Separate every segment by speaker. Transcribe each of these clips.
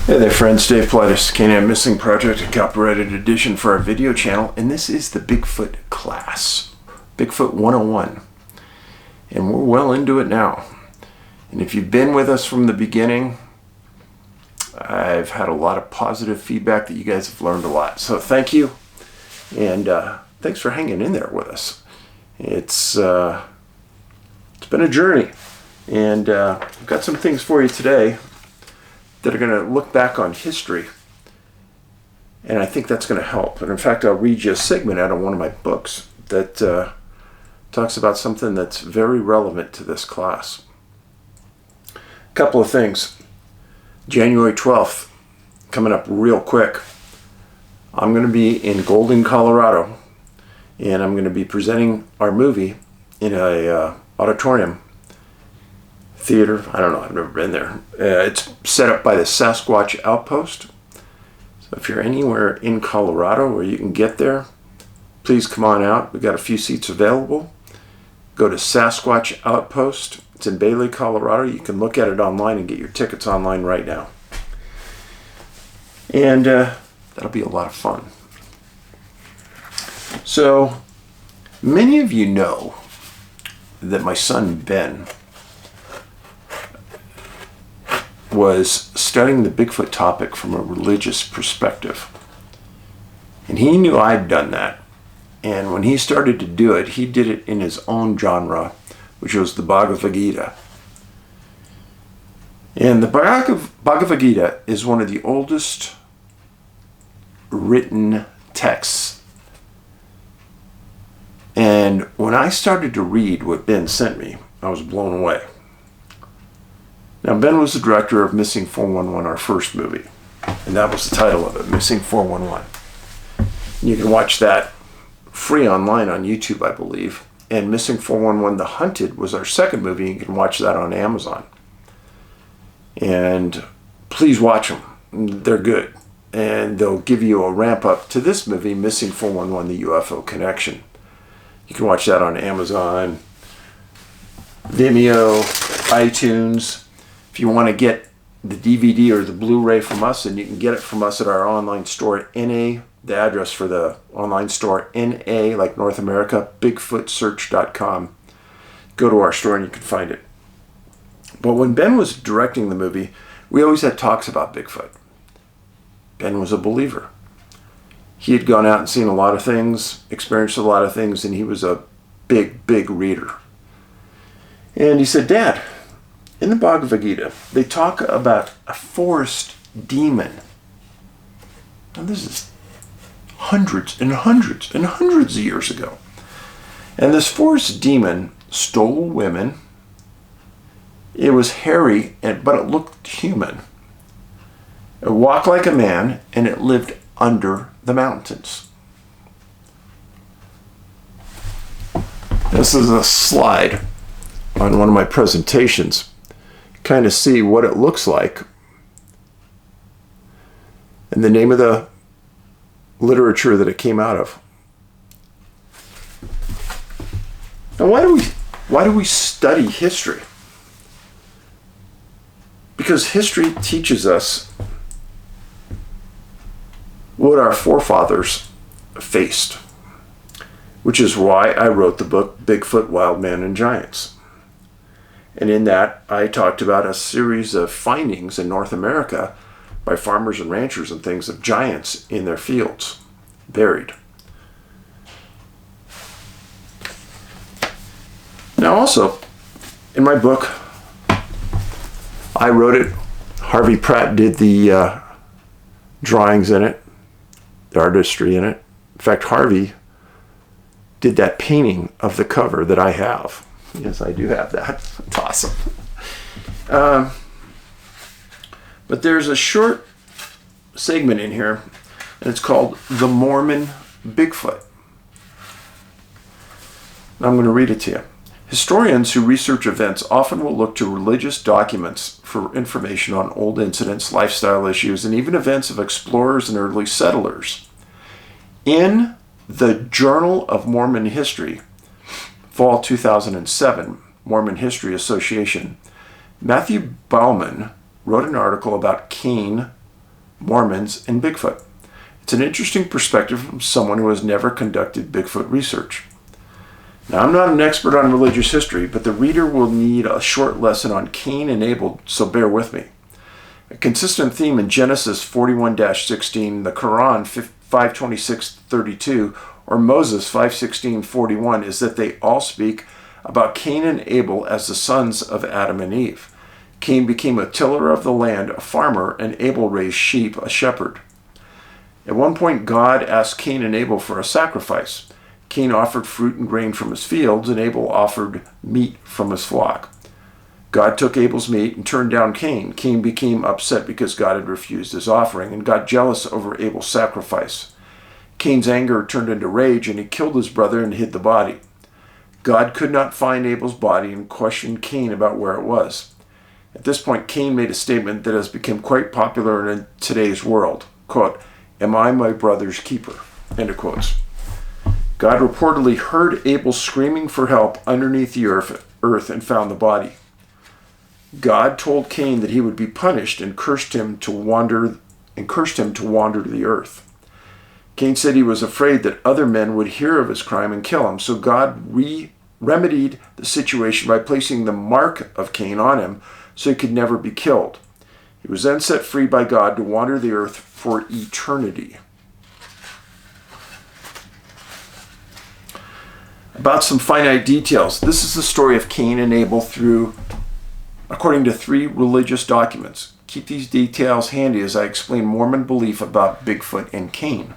Speaker 1: Hey there friends, Dave Paulides, CanAm Missing Project, a copyrighted edition for our video channel, and this is the Bigfoot class, Bigfoot 101, and we're well into it now. And if you've been with us from the beginning, I've had a lot of positive feedback that you guys have learned a lot, so thank you, and thanks for hanging in there with us. It's been a journey, and I've got some things for you today that are going to look back on history, and I think that's going to help. And in fact, I'll read you a segment out of one of my books that talks about something that's very relevant to this class. A couple of things. January 12th, coming up real quick. I'm going to be in Golden, Colorado, and I'm going to be presenting our movie in a auditorium theater. I don't know, I've never been there. It's set up by the Sasquatch Outpost. So if you're anywhere in Colorado where you can get there, please come on out. We've got a few seats available. Go to Sasquatch Outpost. It's in Bailey, Colorado. You can look at it online and get your tickets online right now. And that'll be a lot of fun. So many of you know that my son Ben was studying the Bigfoot topic from a religious perspective. And he knew I'd done that. And when he started to do it, he did it in his own genre, which was the Bhagavad Gita. And the Bhagavad Gita is one of the oldest written texts. And when I started to read what Ben sent me, I was blown away. Now, Ben was the director of Missing 411, our first movie, and that was the title of it, Missing 411. You can watch that free online on YouTube, I believe, and Missing 411, The Hunted was our second movie. You can watch that on Amazon. And please watch them. They're good, and they'll give you a ramp up to this movie, Missing 411, The UFO Connection. You can watch that on Amazon, Vimeo, iTunes. If you want to get the DVD or the Blu Ray from us, and you can get it from us at our online store, NA, the address for the online store, NA, like North America, bigfootsearch.com. Go to our store and you can find it. But when Ben was directing the movie, we always had talks about Bigfoot. Ben was a believer. He had gone out and seen a lot of things, experienced a lot of things, and he was a big, big reader. And he said, Dad, in the Bhagavad Gita, they talk about a forest demon. Now this is hundreds and hundreds and hundreds of years ago. And this forest demon stole women. It was hairy, but it looked human. It walked like a man, and it lived under the mountains. This is a slide on one of my presentations. Kind of see what it looks like, and the name of the literature that it came out of. Now, why do we study history? Because history teaches us what our forefathers faced, which is why I wrote the book Bigfoot, Wild Man, and Giants. And in that, I talked about a series of findings in North America by farmers and ranchers and things of giants in their fields, buried. Now also, in my book, I wrote it. Harvey Pratt did the drawings in it, the artistry in it. In fact, Harvey did that painting of the cover that I have. Yes, I do have that. It's awesome. But there's a short segment in here, and it's called The Mormon Bigfoot. Now I'm going to read it to you. Historians who research events often will look to religious documents for information on old incidents, lifestyle issues, and even events of explorers and early settlers. In the Journal of Mormon History, Fall 2007, Mormon History Association, Matthew Bauman wrote an article about Cain Mormons, and Bigfoot. It's an interesting perspective from someone who has never conducted Bigfoot research. Now, I'm not an expert on religious history, but the reader will need a short lesson on Cain and Abel, so bear with me. A consistent theme in Genesis 41-16, the Quran 5:26-32, or Moses 5:16-41 is that they all speak about Cain and Abel as the sons of Adam and Eve. Cain became a tiller of the land, a farmer, and Abel raised sheep, a shepherd. At one point, God asked Cain and Abel for a sacrifice. Cain offered fruit and grain from his fields, and Abel offered meat from his flock. God took Abel's meat and turned down Cain. Cain became upset because God had refused his offering and got jealous over Abel's sacrifice. Cain's anger turned into rage, and he killed his brother and hid the body. God could not find Abel's body and questioned Cain about where it was. At this point, Cain made a statement that has become quite popular in today's world. Quote, "Am I my brother's keeper?" End of quotes. God reportedly heard Abel screaming for help underneath the earth and found the body. God told Cain that he would be punished and cursed him to wander to the earth. Cain said he was afraid that other men would hear of his crime and kill him, so God remedied the situation by placing the mark of Cain on him so he could never be killed. He was then set free by God to wander the earth for eternity. About some finite details. This is the story of Cain and Abel according to 3 religious documents. Keep these details handy as I explain Mormon belief about Bigfoot and Cain.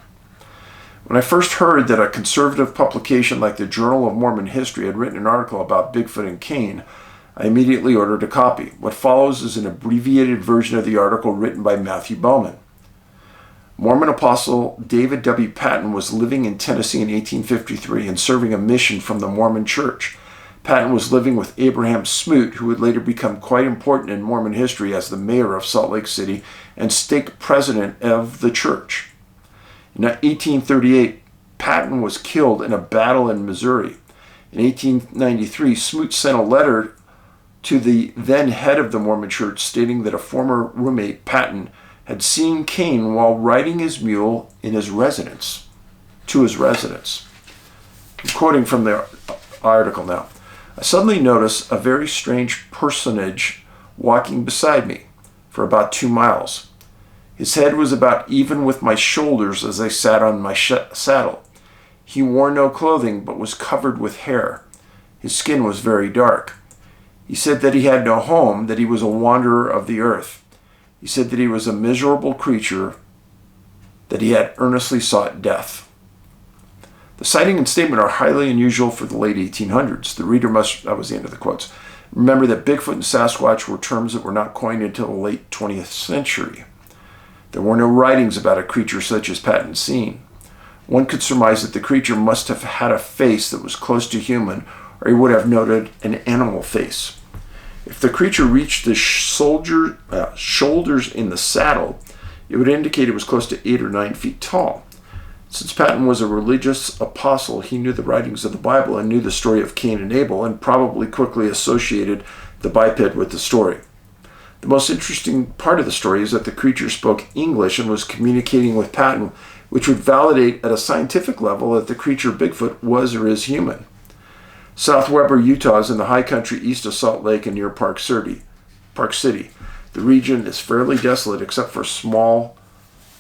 Speaker 1: When I first heard that a conservative publication like the Journal of Mormon History had written an article about Bigfoot and Cain, I immediately ordered a copy. What follows is an abbreviated version of the article written by Matthew Bowman. Mormon apostle David W. Patton was living in Tennessee in 1853 and serving a mission from the Mormon Church. Patton was living with Abraham Smoot, who would later become quite important in Mormon history as the mayor of Salt Lake City and stake president of the church. In 1838, Patton was killed in a battle in Missouri. In 1893, Smoot sent a letter to the then head of the Mormon Church stating that a former roommate, Patton, had seen Cain while riding his mule to his residence. I'm quoting from the article now. I suddenly noticed a very strange personage walking beside me for about 2 miles. His head was about even with my shoulders as I sat on my saddle. He wore no clothing but was covered with hair. His skin was very dark. He said that he had no home, that he was a wanderer of the earth. He said that he was a miserable creature, that he had earnestly sought death. The sighting and statement are highly unusual for the late 1800s. The reader must, that was the end of the quotes, remember that Bigfoot and Sasquatch were terms that were not coined until the late 20th century. There were no writings about a creature such as Patton seen. One could surmise that the creature must have had a face that was close to human, or he would have noted an animal face. If the creature reached the shoulders in the saddle, it would indicate it was close to 8 or 9 feet tall. Since Patton was a religious apostle, he knew the writings of the Bible and knew the story of Cain and Abel, and probably quickly associated the biped with the story. The most interesting part of the story is that the creature spoke English and was communicating with Patton, which would validate at a scientific level that the creature Bigfoot was or is human. South Weber, Utah is in the high country east of Salt Lake and near Park City. The region is fairly desolate except for a small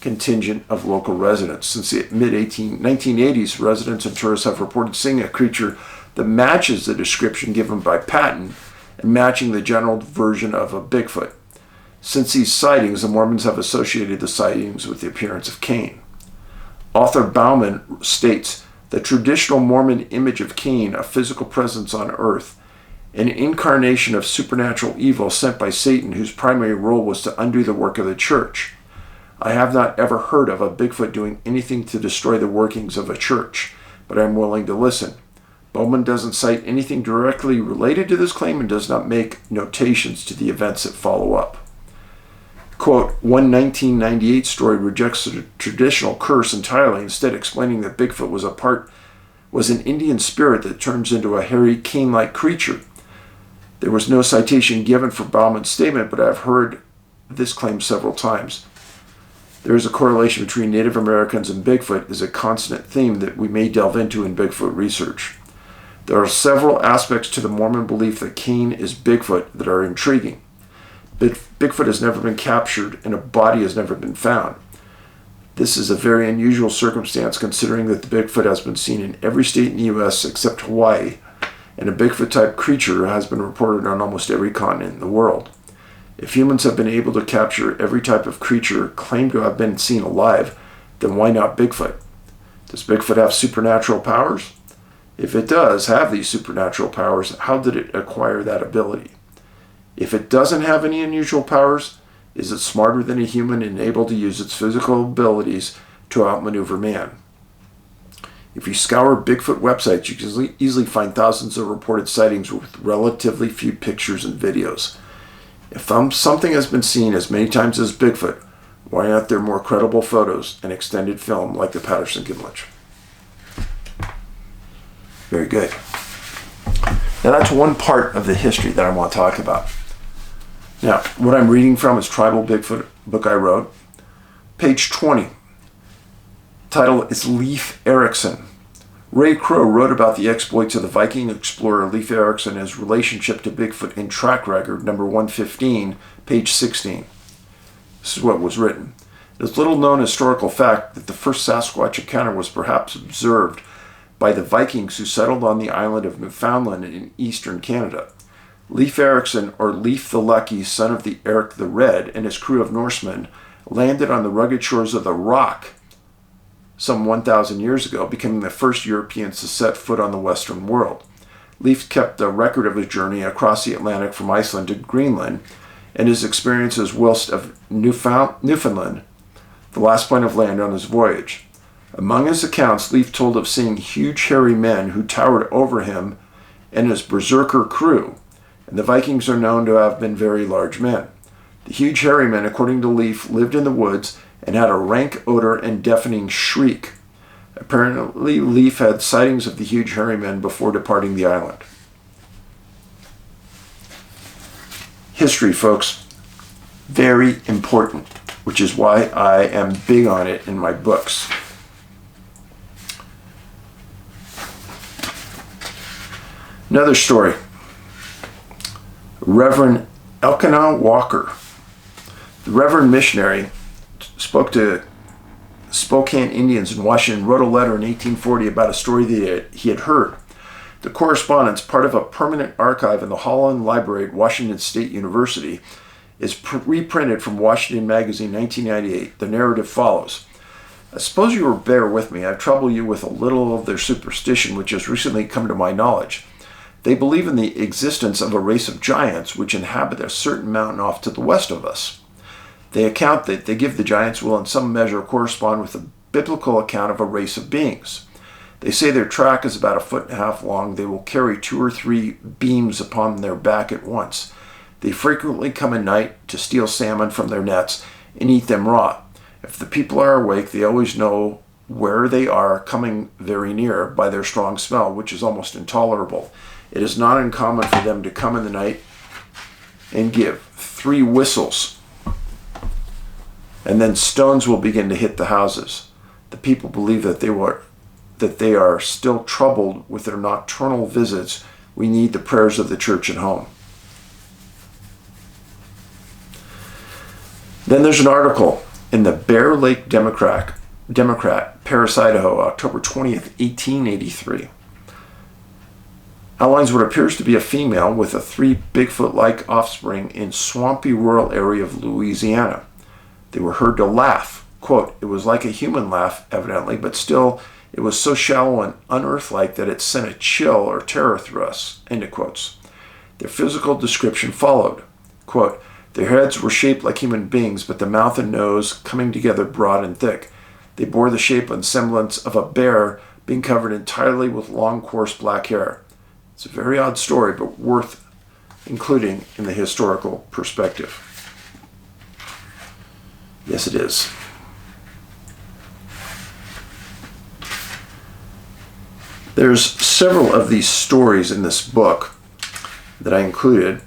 Speaker 1: contingent of local residents. Since the mid-1980s, residents and tourists have reported seeing a creature that matches the description given by Patton and matching the general version of a Bigfoot. Since these sightings, the Mormons have associated the sightings with the appearance of Cain. Author Bauman states, the traditional Mormon image of Cain, a physical presence on earth, an incarnation of supernatural evil sent by Satan whose primary role was to undo the work of the church. I have not ever heard of a Bigfoot doing anything to destroy the workings of a church, but I am willing to listen. Bowman doesn't cite anything directly related to this claim and does not make notations to the events that follow up. Quote, one 1998 story rejects the traditional curse entirely, instead explaining that Bigfoot was an Indian spirit that turns into a hairy Cain-like creature. There was no citation given for Bauman's statement, but I've heard this claim several times. There is a correlation between Native Americans and Bigfoot is a constant theme that we may delve into in Bigfoot research. There are several aspects to the Mormon belief that Cain is Bigfoot that are intriguing. Bigfoot has never been captured and a body has never been found. This is a very unusual circumstance considering that the Bigfoot has been seen in every state in the U.S. except Hawaii, and a Bigfoot-type creature has been reported on almost every continent in the world. If humans have been able to capture every type of creature claimed to have been seen alive, then why not Bigfoot? Does Bigfoot have supernatural powers? If it does have these supernatural powers, how did it acquire that ability? If it doesn't have any unusual powers, is it smarter than a human and able to use its physical abilities to outmaneuver man? If you scour Bigfoot websites, you can easily find thousands of reported sightings with relatively few pictures and videos. If something has been seen as many times as Bigfoot, why aren't there more credible photos and extended film like the Patterson-Gimlin? Very good. Now that's one part of the history that I want to talk about. Now, what I'm reading from is Tribal Bigfoot, book I wrote. Page 20. Title is Leif Erikson. Ray Crow wrote about the exploits of the Viking explorer Leif Erikson and his relationship to Bigfoot in track record number 115, page 16. This is what was written. It is little known historical fact that the first Sasquatch encounter was perhaps observed by the Vikings who settled on the island of Newfoundland in eastern Canada. Leif Erikson, or Leif the Lucky, son of the Eric the Red, and his crew of Norsemen, landed on the rugged shores of the Rock some 1,000 years ago, becoming the first Europeans to set foot on the Western world. Leif kept a record of his journey across the Atlantic from Iceland to Greenland and his experiences whilst of Newfoundland, the last point of land on his voyage. Among his accounts, Leif told of seeing huge hairy men who towered over him and his berserker crew, and the Vikings are known to have been very large men. The huge hairy men, according to Leif, lived in the woods and had a rank odor and deafening shriek. Apparently, Leif had sightings of the huge hairy men before departing the island. History, folks, very important, which is why I am big on it in my books. Another story. Reverend Elkanah Walker, the Reverend missionary, spoke to Spokane Indians in Washington, wrote a letter in 1840 about a story that he had heard. The correspondence, part of a permanent archive in the Holland Library at Washington State University, is reprinted from Washington Magazine, 1998. The narrative follows. I suppose you will bear with me. I trouble you with a little of their superstition, which has recently come to my knowledge. They believe in the existence of a race of giants which inhabit a certain mountain off to the west of us. They account that they give the giants will in some measure correspond with the biblical account of a race of beings. They say their track is about 1.5 feet long. They will carry 2 or 3 beams upon their back at once. They frequently come at night to steal salmon from their nets and eat them raw. If the people are awake, they always know where they are coming very near by their strong smell, which is almost intolerable. It is not uncommon for them to come in the night and give 3 whistles, and then stones will begin to hit the houses. The people believe that they are still troubled with their nocturnal visits. We need the prayers of the church at home. Then there's an article in the Bear Lake Democrat, Paris, Idaho, October 20th, 1883. Outlines what appears to be a female with 3 Bigfoot-like offspring in swampy rural area of Louisiana. They were heard to laugh. Quote, it was like a human laugh, evidently, but still it was so shallow and unearth-like that it sent a chill or terror through us. End of quotes. Their physical description followed. Quote, their heads were shaped like human beings, but the mouth and nose coming together broad and thick. They bore the shape and semblance of a bear, being covered entirely with long, coarse black hair. It's a very odd story, but worth including in the historical perspective. Yes, it is. There's several of these stories in this book that I included,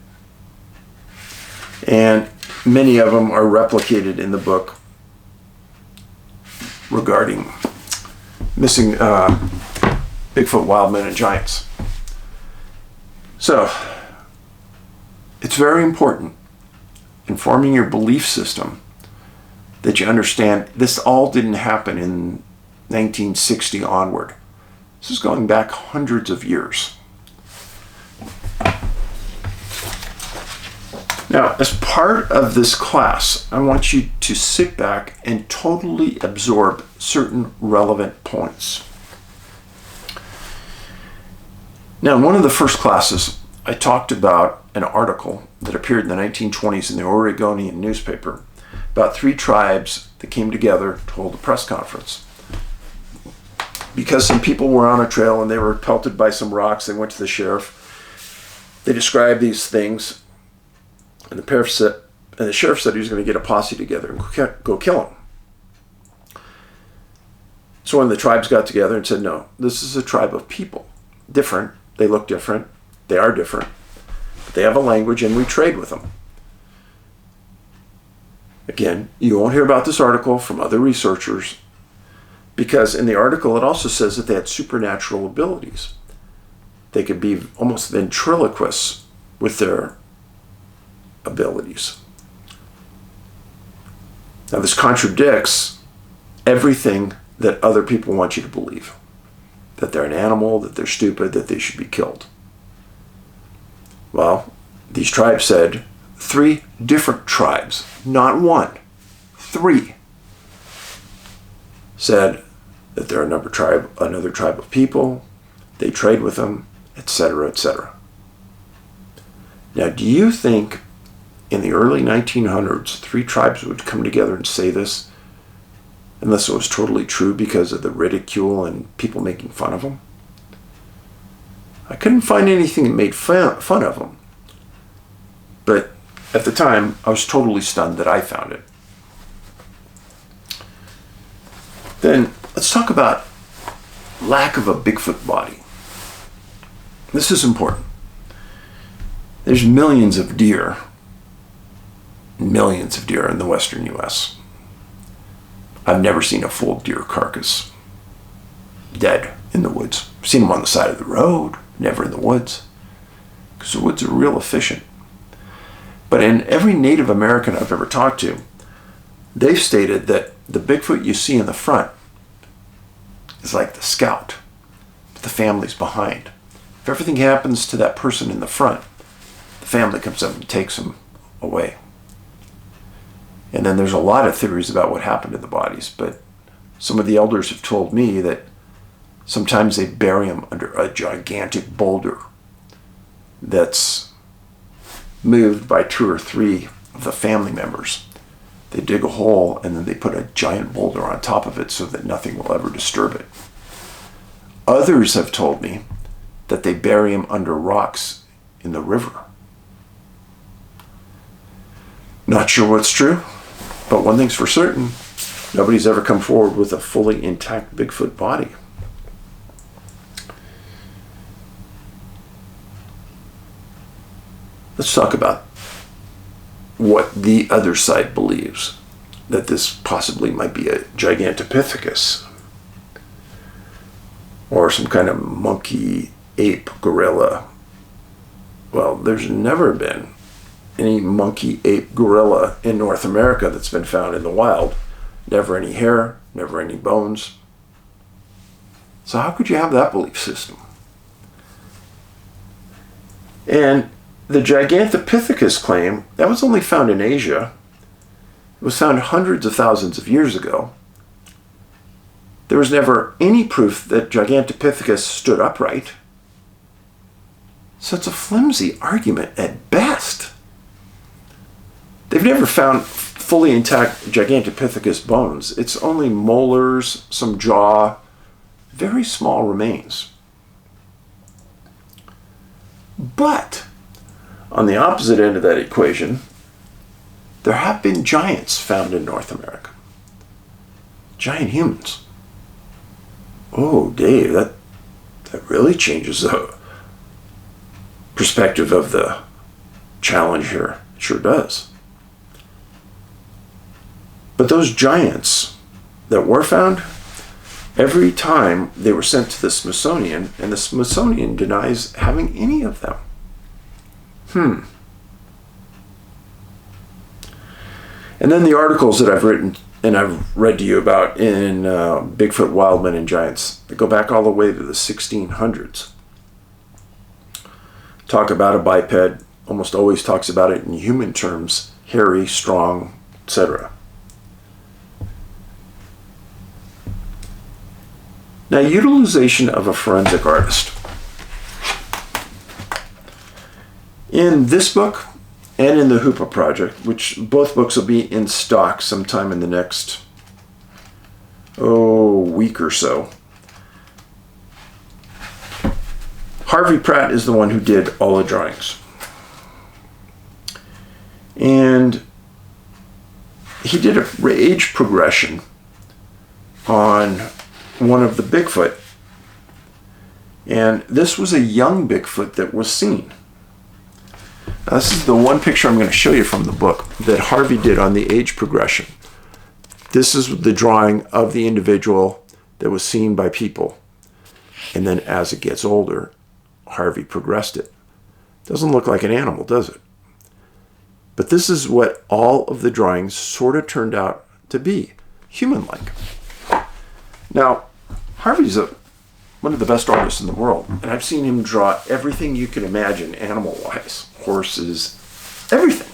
Speaker 1: and many of them are replicated in the book regarding missing Bigfoot, wild men, and giants. So, it's very important in forming your belief system that you understand this all didn't happen in 1960 onward. This is going back hundreds of years. Now, as part of this class, I want you to sit back and totally absorb certain relevant points. Now, in one of the first classes, I talked about an article that appeared in the 1920s in the Oregonian newspaper about 3 tribes that came together to hold a press conference. Because some people were on a trail and they were pelted by some rocks, they went to the sheriff. They described these things, and the sheriff said he was going to get a posse together and go kill them. So when the tribes got together and said, no, this is a tribe of people. Different. They look different. They are different. But they have a language and we trade with them. Again, you won't hear about this article from other researchers because in the article it also says that they had supernatural abilities. They could be almost ventriloquists with their abilities. Now this contradicts everything that other people want you to believe. That they're an animal, that they're stupid, that they should be killed. Well, these tribes said 3 different tribes, not 1, 3, said that they're another tribe of people, they trade with them, etc., etc. Now, do you think in the early 1900s 3 tribes would come together and say this unless it was totally true because of the ridicule and people making fun of them? I couldn't find anything that made fun of them. But at the time, I was totally stunned that I found it. Then let's talk about lack of a Bigfoot body. This is important. There's millions of deer in the western U.S. I've never seen a full deer carcass dead in the woods. I've seen them on the side of the road, never in the woods, because the woods are real efficient. But in every Native American I've ever talked to, they've stated that the Bigfoot you see in the front is like the scout, but the family's behind. If everything happens to that person in the front, the family comes up and takes them away. And then there's a lot of theories about what happened to the bodies, but some of the elders have told me that sometimes they bury them under a gigantic boulder that's moved by 2 or 3 of the family members. They dig a hole and then they put a giant boulder on top of it so that nothing will ever disturb it. Others have told me that they bury them under rocks in the river. Not sure what's true, but one thing's for certain, nobody's ever come forward with a fully intact Bigfoot body. Let's talk about what the other side believes, that this possibly might be a Gigantopithecus or some kind of monkey, ape, gorilla. Well, there's never been any monkey, ape, gorilla in North America that's been found in the wild. Never any hair, never any bones. So how could you have that belief system? And the Gigantopithecus claim, that was only found in Asia. It was found hundreds of thousands of years ago. There was never any proof that Gigantopithecus stood upright. So it's a flimsy argument at best. They've never found fully intact Gigantopithecus bones. It's only molars, some jaw, very small remains. But on the opposite end of that equation, there have been giants found in North America. Giant humans. Oh, Dave, that really changes the perspective of the challenge here. It sure does. But those giants that were found, every time they were sent to the Smithsonian, and the Smithsonian denies having any of them. And then the articles that I've written and I've read to you about in Bigfoot, Wild Men, and Giants, they go back all the way to the 1600s. Talk about a biped, almost always talks about it in human terms, hairy, strong, etc. Now, utilization of a forensic artist. In this book and in the Hoopa Project, which both books will be in stock sometime in the next week or so, Harvey Pratt is the one who did all the drawings. And he did an age progression on one of the Bigfoot. And this was a young Bigfoot that was seen. Now, this is the one picture I'm going to show you from the book that Harvey did on the age progression. This is the drawing of the individual that was seen by people. And then as it gets older, Harvey progressed it. Doesn't look like an animal, does it? But this is what all of the drawings sort of turned out to be, human-like. Now, Harvey's one of the best artists in the world, and I've seen him draw everything you can imagine animal-wise, horses, everything.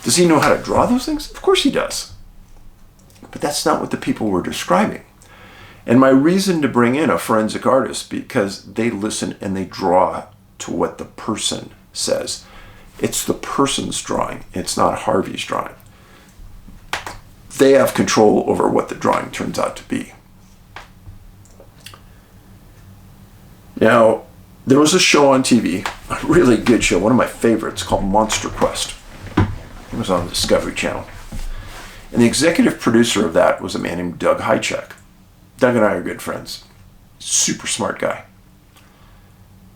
Speaker 1: Does he know how to draw those things? Of course he does. But that's not what the people were describing. And my reason to bring in a forensic artist, because they listen and they draw to what the person says. It's the person's drawing. It's not Harvey's drawing. They have control over what the drawing turns out to be. Now, there was a show on TV, a really good show, one of my favorites, called Monster Quest. It was on the Discovery Channel. And the executive producer of that was a man named Doug Hychek. Doug and I are good friends. Super smart guy.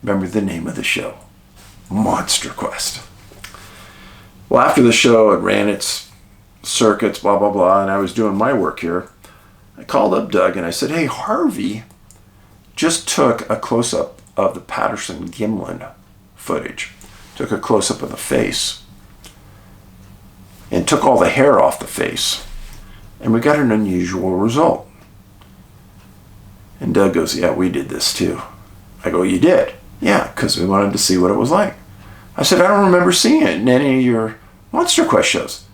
Speaker 1: Remember the name of the show? Monster Quest. Well, after the show, it ran its circuits, blah, blah, blah, and I was doing my work here. I called up Doug and I said, hey, Harvey just took a close-up of the Patterson-Gimlin footage. Took a close-up of the face and took all the hair off the face. And we got an unusual result. And Doug goes, yeah, we did this too. I go, you did? Yeah, because we wanted to see what it was like. I said, I don't remember seeing it in any of your Monster Quest shows.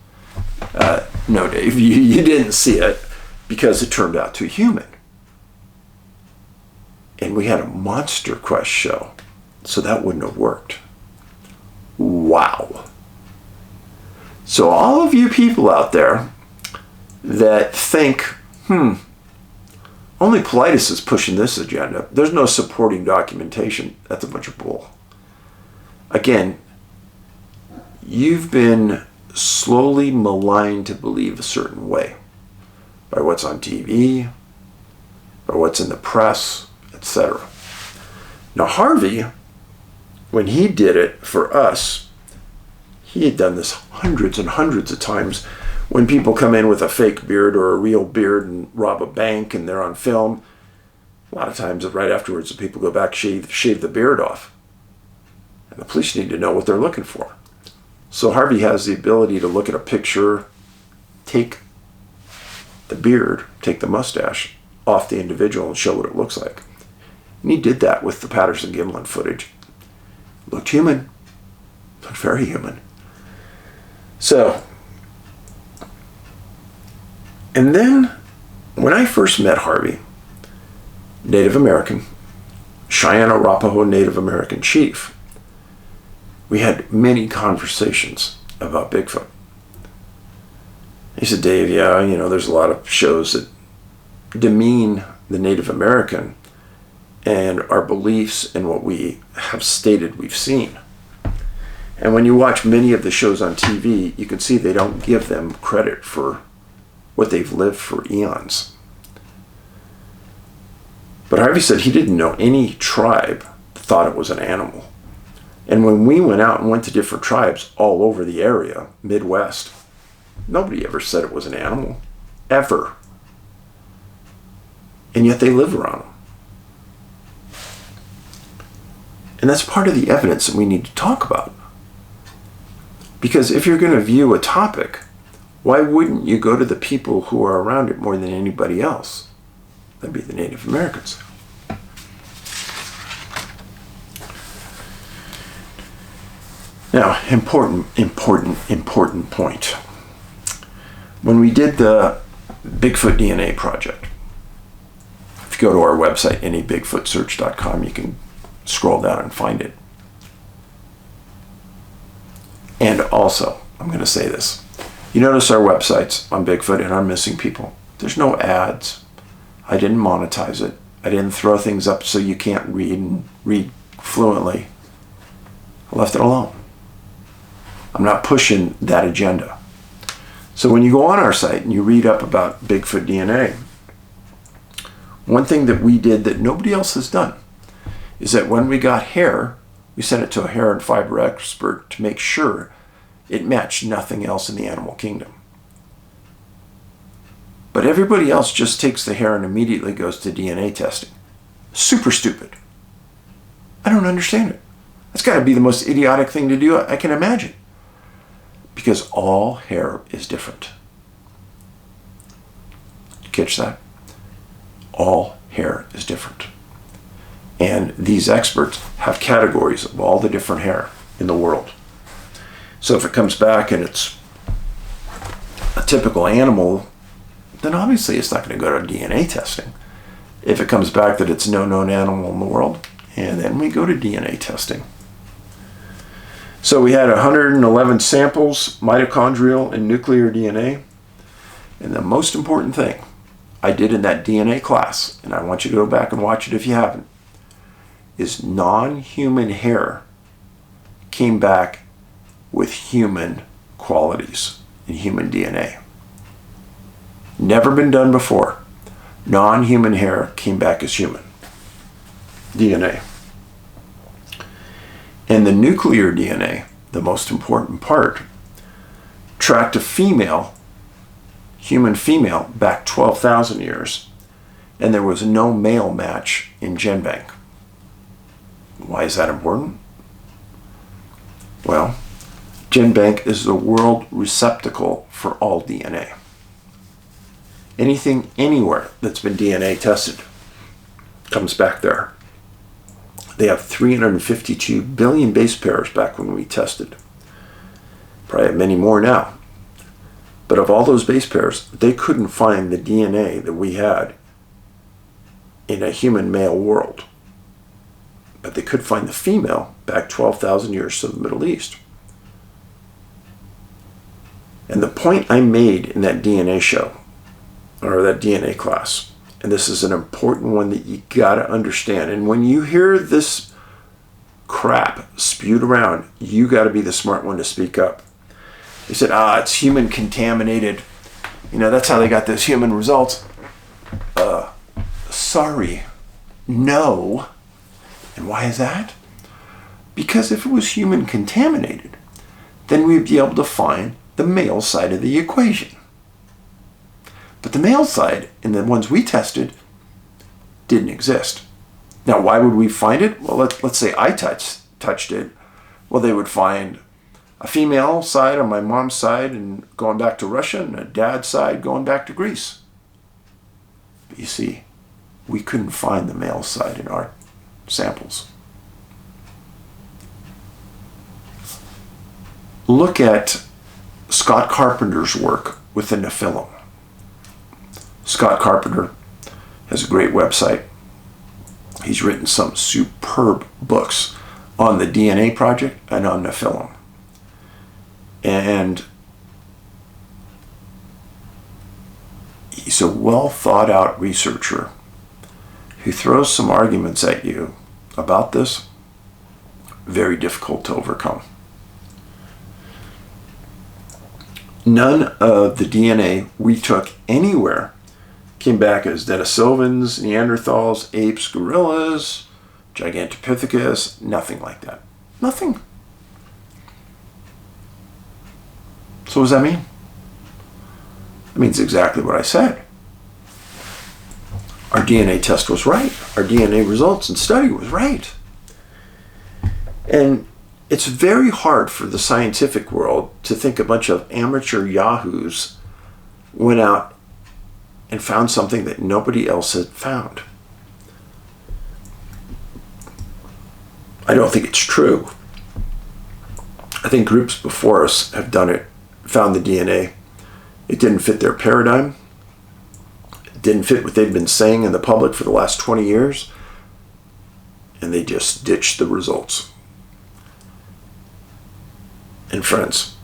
Speaker 1: No, Dave, you didn't see it because it turned out too human. And we had a Monster Quest show, so that wouldn't have worked. Wow. So all of you people out there that think, only Paulides is pushing this agenda. There's no supporting documentation. That's a bunch of bull. Again, you've been slowly maligned to believe a certain way by what's on TV, by what's in the press, etc. Now, Harvey, when he did it for us, he had done this hundreds and hundreds of times. When people come in with a fake beard or a real beard and rob a bank and they're on film, a lot of times right afterwards the people go back, shave the beard off. And the police need to know what they're looking for. So Harvey has the ability to look at a picture, take the beard, take the mustache off the individual and show what it looks like. And he did that with the Patterson-Gimlin footage. Looked human. Looked very human. So, and then when I first met Harvey, Native American, Cheyenne Arapaho Native American chief, we had many conversations about Bigfoot. He said, Dave, yeah, there's a lot of shows that demean the Native American and our beliefs and what we have stated we've seen. And when you watch many of the shows on TV, you can see they don't give them credit for what they've lived for eons. But Harvey said he didn't know any tribe that thought it was an animal. And when we went out and went to different tribes all over the area, Midwest, nobody ever said it was an animal. Ever. and yet they live around them. And that's part of the evidence that we need to talk about. Because if you're going to view a topic, why wouldn't you go to the people who are around it more than anybody else? That'd be the Native Americans. Now, important point. When we did the Bigfoot DNA project, if you go to our website, anybigfootsearch.com, you can scroll down and find it. And also, I'm going to say this. You notice our websites on Bigfoot and on missing people. There's no ads. I didn't monetize it. I didn't throw things up so you can't read fluently. I left it alone. I'm not pushing that agenda. So when you go on our site and you read up about Bigfoot DNA, one thing that we did that nobody else has done is that when we got hair, we sent it to a hair and fiber expert to make sure it matched nothing else in the animal kingdom. But everybody else just takes the hair and immediately goes to DNA testing. Super stupid. I don't understand it. That's got to be the most idiotic thing to do I can imagine. Because all hair is different. Catch that? All hair is different. And these experts have categories of all the different hair in the world. So if it comes back and it's a typical animal, then obviously it's not going to go to DNA testing. If it comes back that it's no known animal in the world, and then we go to DNA testing. So we had 111 samples, mitochondrial and nuclear DNA. And the most important thing I did in that DNA class, and I want you to go back and watch it if you haven't, is non-human hair came back with human qualities in human DNA. Never been done before. Non-human hair came back as human DNA. And the nuclear DNA, the most important part, tracked a female, human female, back 12,000 years, and there was no male match in GenBank. Why is that important? Well, GenBank is the world receptacle for all DNA. Anything, anywhere that's been DNA tested comes back there. They have 352 billion base pairs back when we tested. Probably have many more now. But of all those base pairs, they couldn't find the DNA that we had in a human male world. But they could find the female back 12,000 years to the Middle East. And the point I made in that DNA show, or that DNA class, and this is an important one that you gotta understand. And when you hear this crap spewed around, you gotta be the smart one to speak up. They said, it's human contaminated. You know, that's how they got those human results. Sorry, no. And why is that? Because if it was human contaminated, then we'd be able to find the male side of the equation. But the male side, in the ones we tested, didn't exist. Now, why would we find it? Well, let's say I touched it. Well, they would find a female side on my mom's side and going back to Russia, and a dad's side going back to Greece. But you see, we couldn't find the male side in our samples. Look at Scott Carpenter's work with the Nephilim. Scott Carpenter has a great website. He's written some superb books on the DNA project and on Nephilim. And he's a well thought out researcher who throws some arguments at you about this, very difficult to overcome. None of the DNA we took anywhere came back as Denisovans, Neanderthals, apes, gorillas, Gigantopithecus, nothing like that. Nothing. So what does that mean? It means exactly what I said. Our DNA test was right. Our DNA results and study was right. And it's very hard for the scientific world to think a bunch of amateur yahoos went out and found something that nobody else had found. I don't think it's true. I think groups before us have done it, found the DNA. It didn't fit their paradigm. It didn't fit what they'd been saying in the public for the last 20 years. And they just ditched the results. And friends,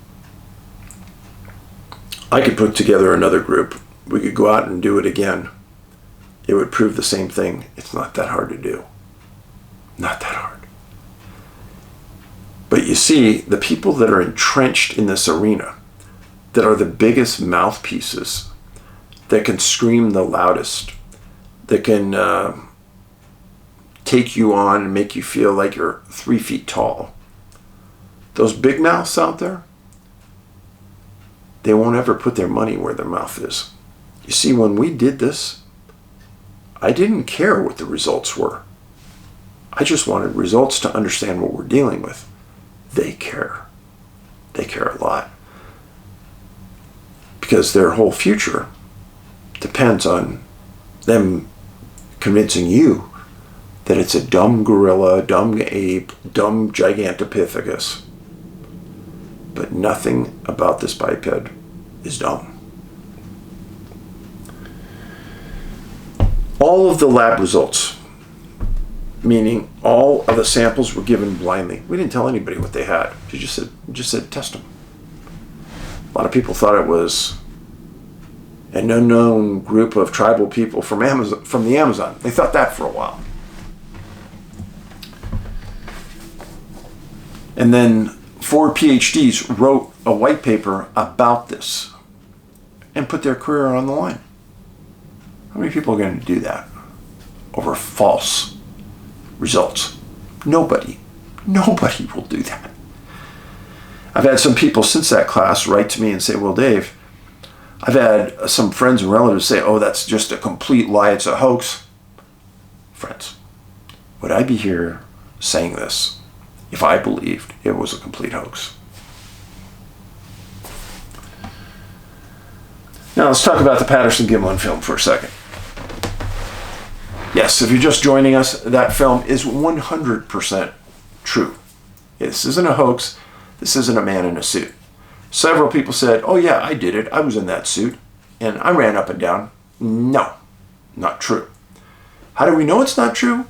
Speaker 1: I could put together another group. We could go out and do it again. It would prove the same thing. It's not that hard to do. Not that hard. But you see, the people that are entrenched in this arena, that are the biggest mouthpieces, that can scream the loudest, that can take you on and make you feel like you're 3 feet tall, those big mouths out there, they won't ever put their money where their mouth is. You see, when we did this, I didn't care what the results were. I just wanted results to understand what we're dealing with. They care. They care a lot. Because their whole future depends on them convincing you that it's a dumb gorilla, dumb ape, dumb gigantopithecus. But nothing about this biped is dumb. All of the lab results, meaning all of the samples were given blindly. We didn't tell anybody what they had. We just said test them. A lot of people thought it was an unknown group of tribal people from the Amazon. They thought that for a while. And then 4 PhDs wrote a white paper about this and put their career on the line. How many people are going to do that over false results? Nobody. Nobody will do that. I've had some people since that class write to me and say, well, Dave, I've had some friends and relatives say, oh, that's just a complete lie. It's a hoax. Friends, would I be here saying this if I believed it was a complete hoax? Now let's talk about the Patterson-Gimlin film for a second. Yes, if you're just joining us, that film is 100% true. This isn't a hoax. This isn't a man in a suit. Several people said, oh yeah, I did it. I was in that suit and I ran up and down. No, not true. How do we know it's not true?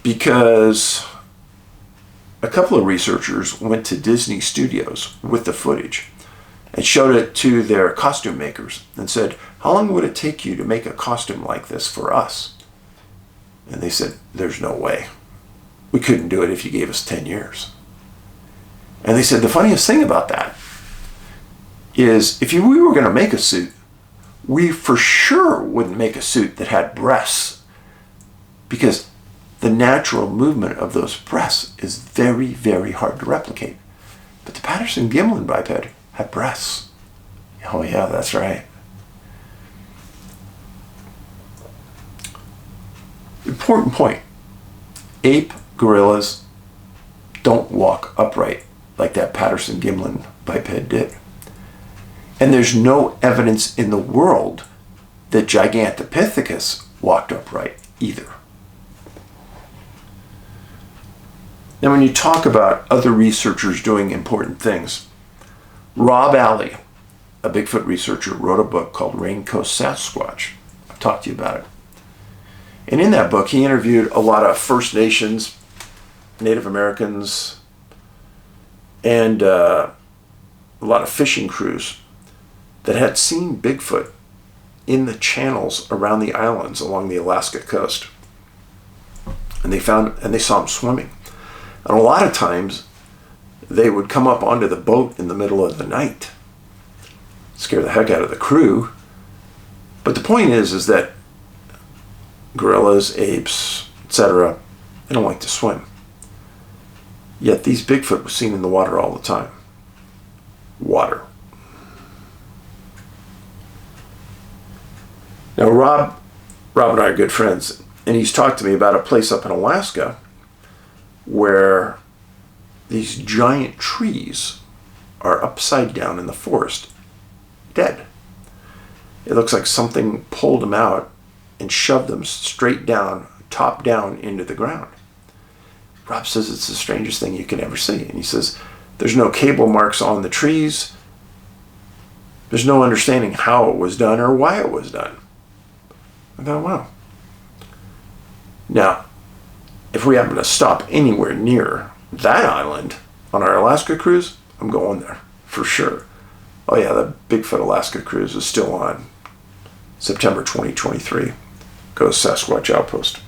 Speaker 1: Because a couple of researchers went to Disney Studios with the footage and showed it to their costume makers and said, how long would it take you to make a costume like this for us? And they said, there's no way. We couldn't do it if you gave us 10 years. And they said, the funniest thing about that is if we were going to make a suit, we for sure wouldn't make a suit that had breasts, because the natural movement of those breasts is very, very hard to replicate. But the Patterson-Gimlin biped had breasts. Oh yeah, that's right. Important point. Ape gorillas don't walk upright like that Patterson-Gimlin biped did. And there's no evidence in the world that Gigantopithecus walked upright either. Now, when you talk about other researchers doing important things, Rob Alley, a Bigfoot researcher, wrote a book called Raincoat Sasquatch. I've talked to you about it. And in that book, he interviewed a lot of First Nations, Native Americans, and a lot of fishing crews that had seen Bigfoot in the channels around the islands along the Alaska coast. And they saw him swimming. And a lot of times they would come up onto the boat in the middle of the night, scare the heck out of the crew. But the point is that gorillas, apes, etc., they don't like to swim. Yet these Bigfoot were seen in the water all the time. Water. Now Rob Rob and I are good friends, and he's talked to me about a place up in Alaska where these giant trees are upside down in the forest, dead. It looks like something pulled them out and shoved them straight down, top down into the ground. Rob says it's the strangest thing you can ever see. And he says there's no cable marks on the trees. There's no understanding how it was done or why it was done. I thought, wow. Now, if we happen to stop anywhere near that island on our Alaska cruise, I'm going there for sure. Oh yeah, the Bigfoot Alaska cruise is still on. September 2023. Go to Sasquatch Outpost.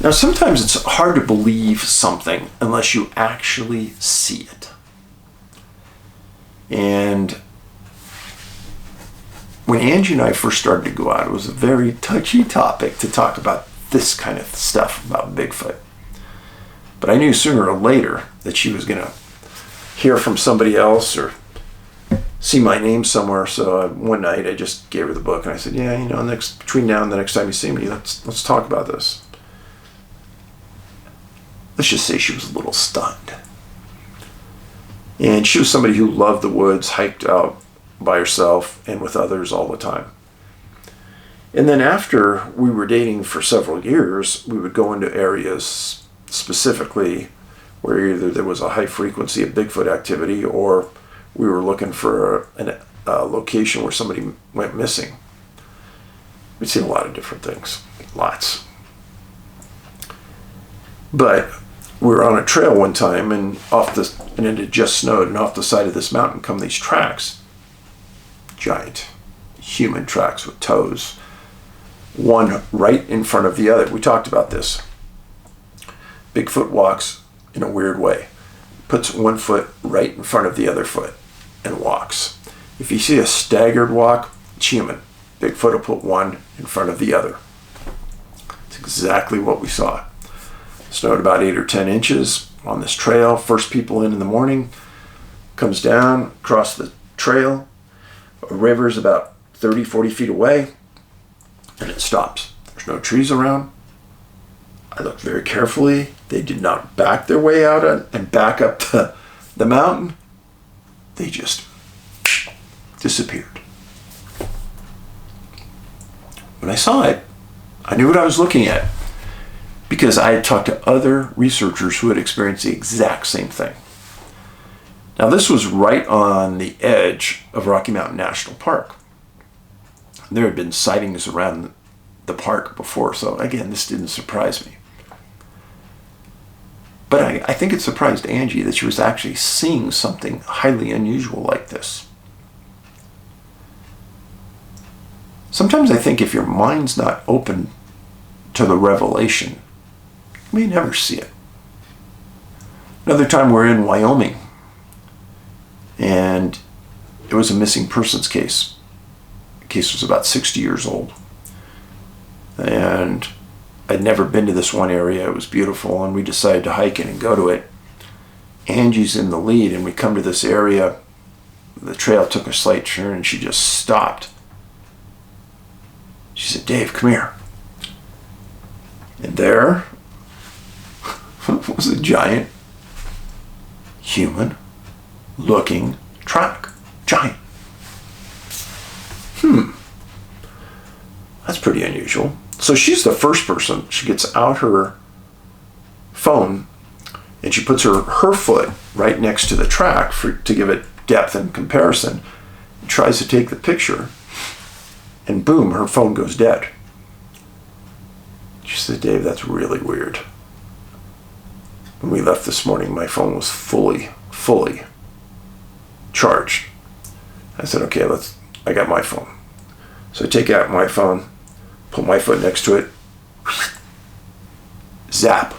Speaker 1: Now, sometimes it's hard to believe something unless you actually see it. And when Angie and I first started to go out, it was a very touchy topic to talk about this kind of stuff about Bigfoot. But I knew sooner or later that she was going to hear from somebody else or see my name somewhere. So one night I just gave her the book and I said, yeah, you know, between now and the next time you see me, let's talk about this. Let's just say she was a little stunned. And she was somebody who loved the woods, hiked out by herself and with others all the time. And then after we were dating for several years, we would go into areas specifically where either there was a high frequency of Bigfoot activity or we were looking for a location where somebody went missing. We'd seen a lot of different things, lots. But we were on a trail one time and it had just snowed, and off the side of this mountain come these tracks. Giant human tracks with toes. One right in front of the other. We talked about this. Bigfoot walks in a weird way. Puts one foot right in front of the other foot and walks. If you see a staggered walk, it's human. Bigfoot will put one in front of the other. It's exactly what we saw. Snowed about 8 or 10 inches on this trail. First people in the morning. Comes down across the trail. A river's about 30, 40 feet away. And it stops. There's no trees around. I looked very carefully. They did not back their way out and back up the mountain. They just disappeared. When I saw it, I knew what I was looking at because I had talked to other researchers who had experienced the exact same thing. Now, this was right on the edge of Rocky Mountain National Park. There had been sightings around the park before, so again, this didn't surprise me. But I think it surprised Angie that she was actually seeing something highly unusual like this. Sometimes I think if your mind's not open to the revelation, you may never see it. Another time we're in Wyoming, and it was a missing persons case. The case was about 60 years old. And I'd never been to this one area. It was beautiful, and we decided to hike in and go to it. Angie's in the lead, and we come to this area. The trail took a slight turn, and she just stopped. She said, "Dave, come here." And there was a giant human-looking track. Giant. That's pretty unusual. So she's the first person. She gets out her phone and she puts her foot right next to the track to give it depth and comparison. And tries to take the picture, and boom, her phone goes dead. She said, "Dave, that's really weird." When we left this morning, my phone was fully charged. I said, "Okay, I got my phone." So I take out my phone, put my foot next to it, zap,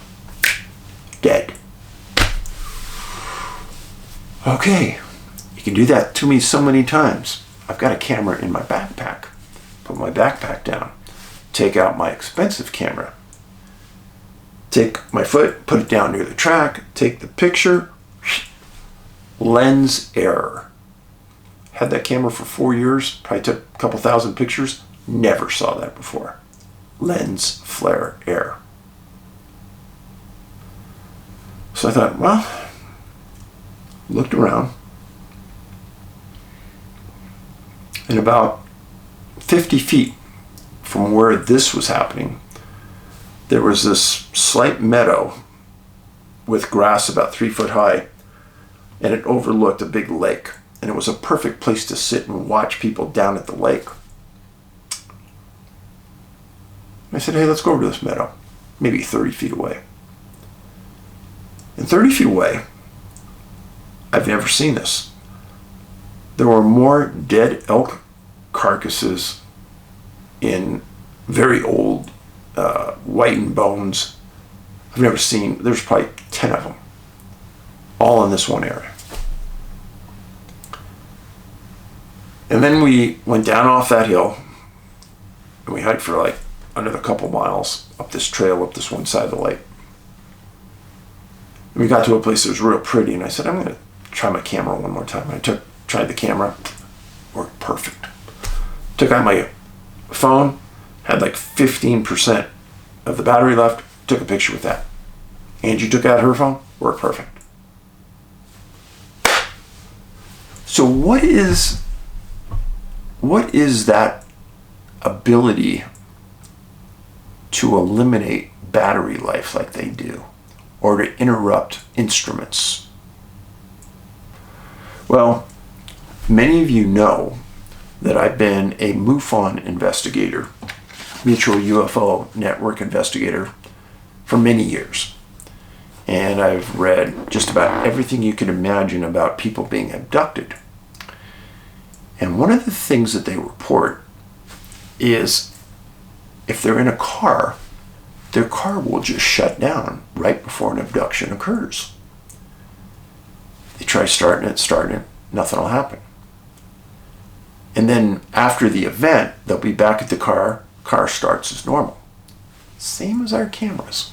Speaker 1: dead. Okay, you can do that to me so many times. I've got a camera in my backpack. Put my backpack down, take out my expensive camera, take my foot, put it down near the track, take the picture, lens error. Had that camera for 4 years, probably took a couple thousand pictures. Never saw that before. Lens flare error. So I thought, well, looked around. And about 50 feet from where this was happening, there was this slight meadow with grass about 3 foot high, and it overlooked a big lake. And it was a perfect place to sit and watch people down at the lake. I said, hey, let's go over to this meadow, maybe 30 feet away. And 30 feet away, I've never seen this. There were more dead elk carcasses in very old whitened bones. I've never seen, there's probably 10 of them, all in this one area. And then we went down off that hill, and we hiked for like another couple miles up this trail, up this one side of the lake. And we got to a place that was real pretty, and I said, I'm going to try my camera one more time. I tried the camera, worked perfect. Took out my phone, had like 15% of the battery left, took a picture with that. Angie took out her phone, worked perfect. So what is that ability to eliminate battery life like they do, or to interrupt instruments? Well, many of you know that I've been a MUFON investigator, Mutual UFO Network investigator, for many years. And I've read just about everything you can imagine about people being abducted. And one of the things that they report is if they're in a car, their car will just shut down right before an abduction occurs. They try starting it, nothing will happen. And then after the event, they'll be back at the car starts as normal. Same as our cameras.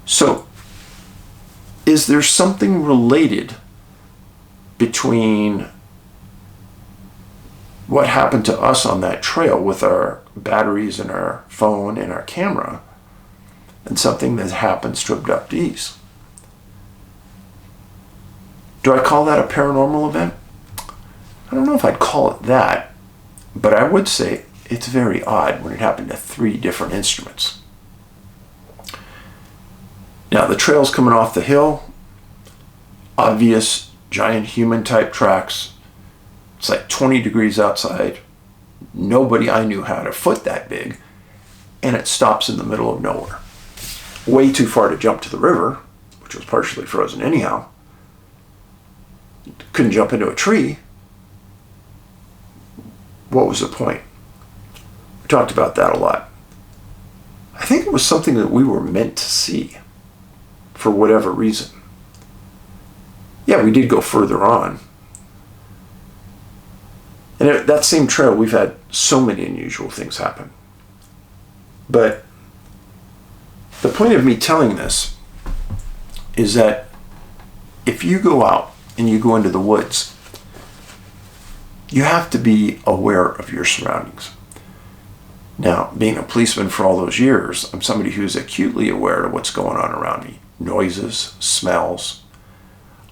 Speaker 1: So, is there something related between what happened to us on that trail with our batteries and our phone and our camera and something that happens to abductees? Do I call that a paranormal event? I don't know if I'd call it that, but I would say it's very odd when it happened to 3 different instruments. Now, the trail's coming off the hill, obvious giant human type tracks. It's like 20 degrees outside. Nobody I knew had a foot that big, and it stops in the middle of nowhere. Way too far to jump to the river, which was partially frozen anyhow. Couldn't jump into a tree. What was the point? We talked about that a lot. I think it was something that we were meant to see for whatever reason. Yeah, we did go further on. And that same trail, we've had so many unusual things happen. But the point of me telling this is that if you go out and you go into the woods, you have to be aware of your surroundings. Now, being a policeman for all those years, I'm somebody who's acutely aware of what's going on around me. Noises, smells.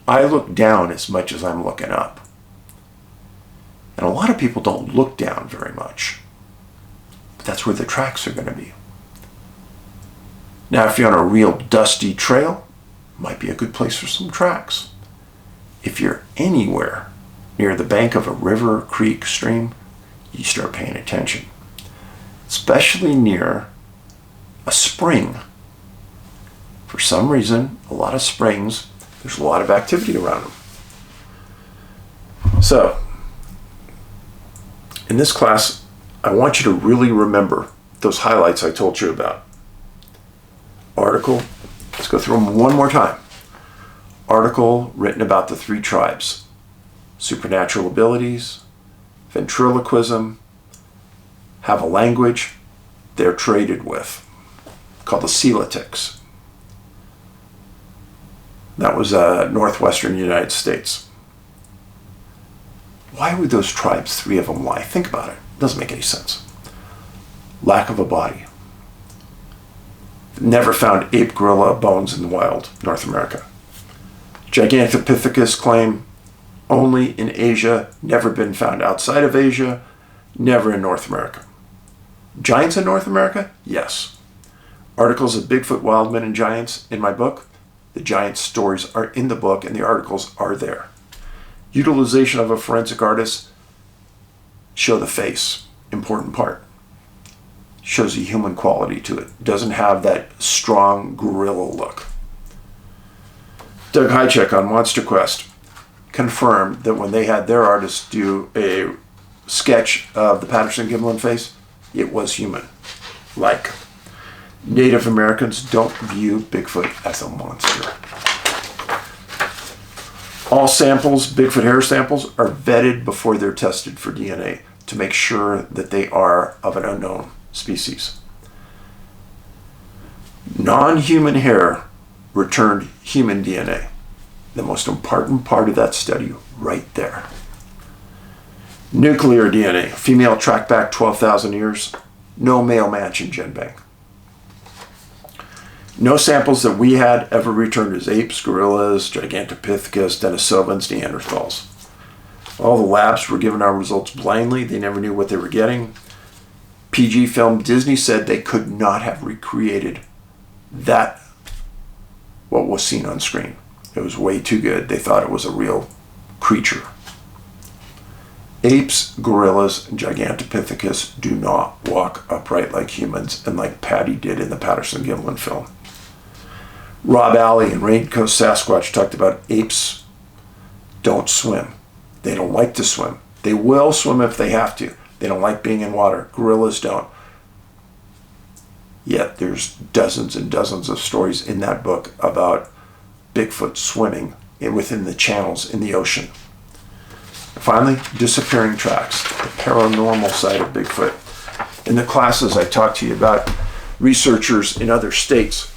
Speaker 1: I look down as much as I'm looking up. And a lot of people don't look down very much. But that's where the tracks are going to be. Now, if you're on a real dusty trail, might be a good place for some tracks. If you're anywhere near the bank of a river, creek, stream, you start paying attention. Especially near a spring. For some reason, a lot of springs, there's a lot of activity around them. So, in this class, I want you to really remember those highlights I told you about. Article, let's go through them one more time. Article written about the 3 tribes. Supernatural abilities, ventriloquism, have a language they're traded with, called the Celtics. That was northwestern United States. Why would those tribes, 3 of them, lie? Think about it. It doesn't make any sense. Lack of a body. Never found ape gorilla bones in the wild, North America. Gigantopithecus claim only in Asia, never been found outside of Asia, never in North America. Giants in North America? Yes. Articles of Bigfoot, Wildmen, and Giants in my book. The giant stories are in the book and the articles are there. Utilization of a forensic artist. Show the face. Important part. Shows a human quality to it. Doesn't have that strong gorilla look. Doug Hychek on Monster Quest confirmed that when they had their artists do a sketch of the Patterson-Gimlin face, it was human. Like, Native Americans don't view Bigfoot as a monster. All samples, Bigfoot hair samples, are vetted before they're tested for DNA to make sure that they are of an unknown species. Non-human hair returned human DNA. The most important part of that study right there. Nuclear DNA. Female tracked back 12,000 years. No male match in GenBank. No samples that we had ever returned as apes, gorillas, Gigantopithecus, Denisovans, Neanderthals. All the labs were given our results blindly. They never knew what they were getting. PG Film, Disney said they could not have recreated that, what was seen on screen. It was way too good. They thought it was a real creature. Apes, gorillas, and Gigantopithecus do not walk upright like humans and like Patty did in the Patterson-Gimlin film. Rob Alley and Raincoat Sasquatch talked about apes don't swim. They don't like to swim. They will swim if they have to. They don't like being in water. Gorillas don't. Yet there's dozens and dozens of stories in that book about Bigfoot swimming within the channels in the ocean. Finally, disappearing tracks, the paranormal side of Bigfoot. In the classes I talked to you about researchers in other states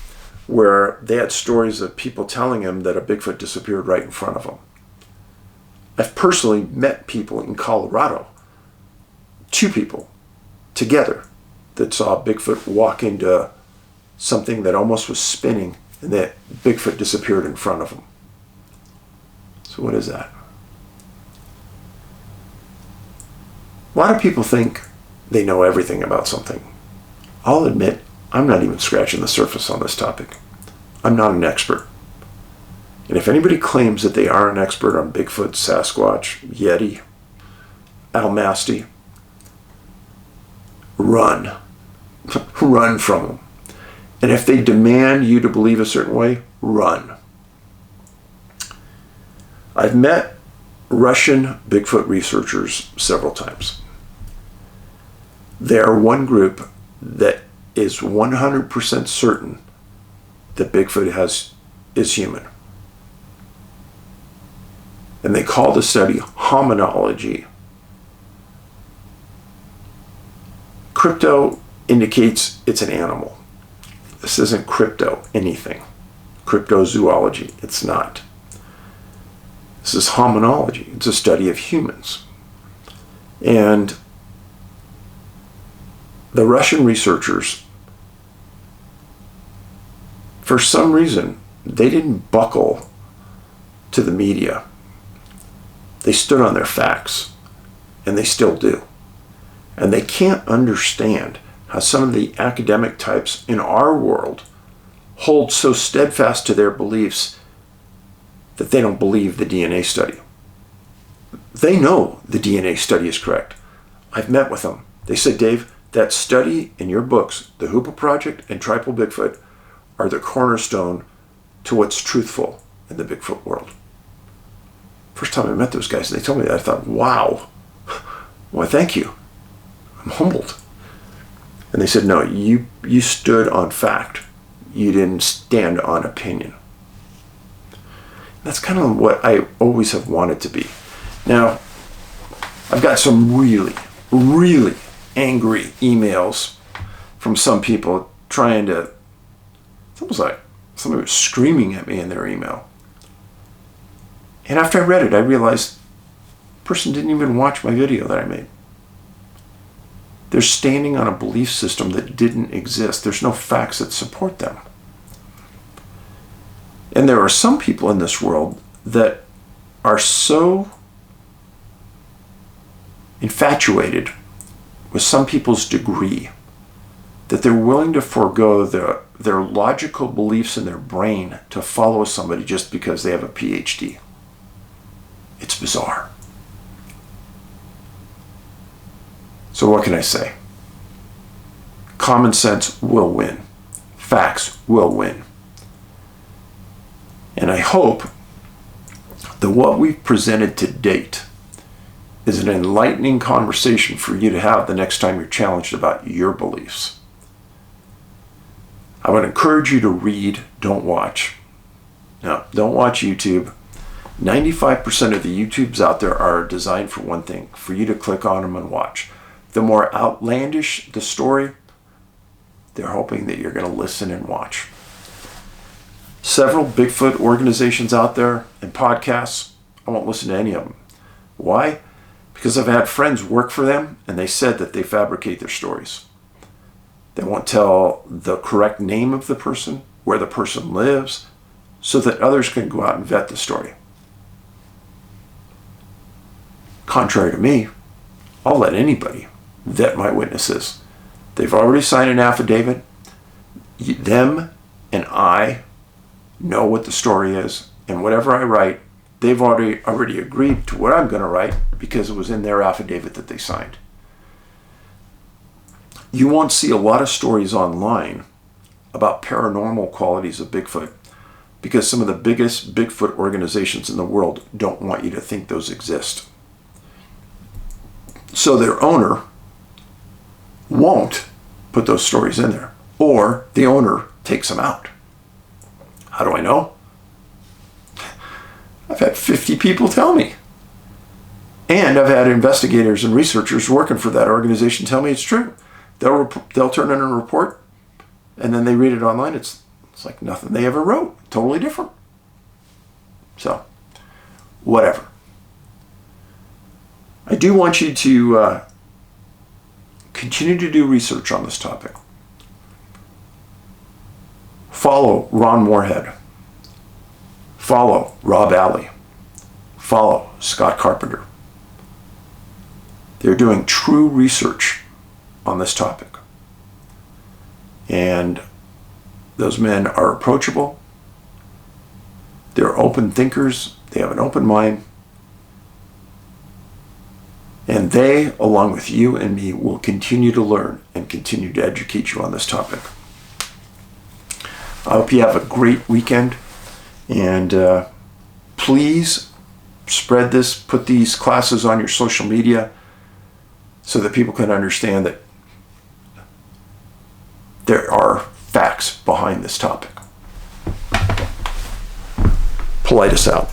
Speaker 1: where they had stories of people telling them that a Bigfoot disappeared right in front of them. I've personally met people in Colorado, 2 people together, that saw Bigfoot walk into something that almost was spinning and that Bigfoot disappeared in front of them. So what is that? A lot of people think they know everything about something. I'll admit, I'm not even scratching the surface on this topic. I'm not an expert. And if anybody claims that they are an expert on Bigfoot, Sasquatch, Yeti, Almasty, run. Run from them. And if they demand you to believe a certain way, run. I've met Russian Bigfoot researchers several times. They are one group that is 100% certain that Bigfoot is human. And they call the study hominology. Crypto indicates it's an animal. This isn't crypto anything. Cryptozoology, it's not. This is hominology. It's a study of humans. And the Russian researchers, for some reason, they didn't buckle to the media. They stood on their facts, and they still do. And they can't understand how some of the academic types in our world hold so steadfast to their beliefs that they don't believe the DNA study. They know the DNA study is correct. I've met with them. They said, Dave, that study in your books, the Hoopa Project and Tribal Bigfoot, are the cornerstone to what's truthful in the Bigfoot world. First time I met those guys, and they told me that, I thought, wow, well, thank you. I'm humbled. And they said, no, you stood on fact. You didn't stand on opinion. That's kind of what I always have wanted to be. Now, I've got some really, really angry emails from some people trying to, it's almost like somebody was screaming at me in their email. And after I read it, I realized person didn't even watch my video that I made. They're standing on a belief system that didn't exist. There's no facts that support them. And there are some people in this world that are so infatuated with some people's degree that they're willing to forego their logical beliefs in their brain to follow somebody just because they have a PhD. It's bizarre. So what can I say? Common sense will win. Facts will win. And I hope that what we've presented to date is an enlightening conversation for you to have the next time you're challenged about your beliefs. I would encourage you to read, don't watch. Now, don't watch YouTube. 95% of the YouTubes out there are designed for one thing, for you to click on them and watch. The more outlandish the story, they're hoping that you're going to listen and watch. Several Bigfoot organizations out there and podcasts, I won't listen to any of them. Why? Because I've had friends work for them and they said that they fabricate their stories. They won't tell the correct name of the person, where the person lives, so that others can go out and vet the story. Contrary to me, I'll let anybody vet my witnesses. They've already signed an affidavit. Them and I know what the story is, and whatever I write, they've already agreed to what I'm going to write because it was in their affidavit that they signed. You won't see a lot of stories online about paranormal qualities of Bigfoot because some of the biggest Bigfoot organizations in the world don't want you to think those exist. So their owner won't put those stories in there, or the owner takes them out. How do I know? I've had 50 people tell me. And I've had investigators and researchers working for that organization tell me it's true. They'll turn in a report, and then they read it online. It's like nothing they ever wrote. Totally different. So, whatever. I do want you to continue to do research on this topic. Follow Ron Moorhead. Follow Rob Alley. Follow Scott Carpenter. They're doing true research on this topic. And those men are approachable. They're open thinkers. They have an open mind. And they, along with you and me, will continue to learn and continue to educate you on this topic. I hope you have a great weekend. And please spread this, put these classes on your social media so that people can understand that there are facts behind this topic. Paulides out.